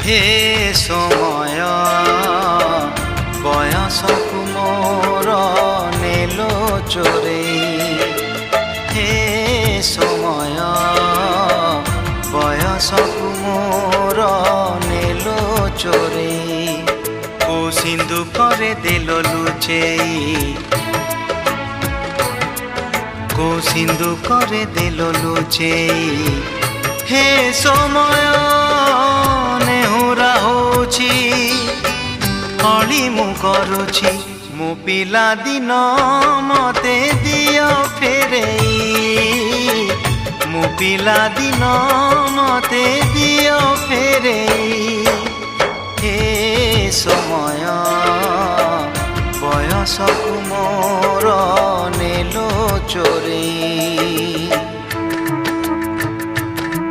হে সময় বয়সকু মোর নেলো চোরেই। হে সময় বয়সকু মোর নেলো চোরেই। কো সিন্ধু করে দেল লুচেই, কো সিন্ধু করে দেল লুচেই। হে সময় ନେହୁରା ହଉଛି ଅଳି ମୁଁ କରୁଛି। ମୋ ପିଲା ଦିନ ମତେ ଦିଅ ଫେରେଇ, ମୋ ପିଲା ଦିନ ମତେ ଦିଅ ଫେରେଇ। ହେ ସମୟ ବୟସକୁ ମୋର ନେଲ ଚୋରେଇ।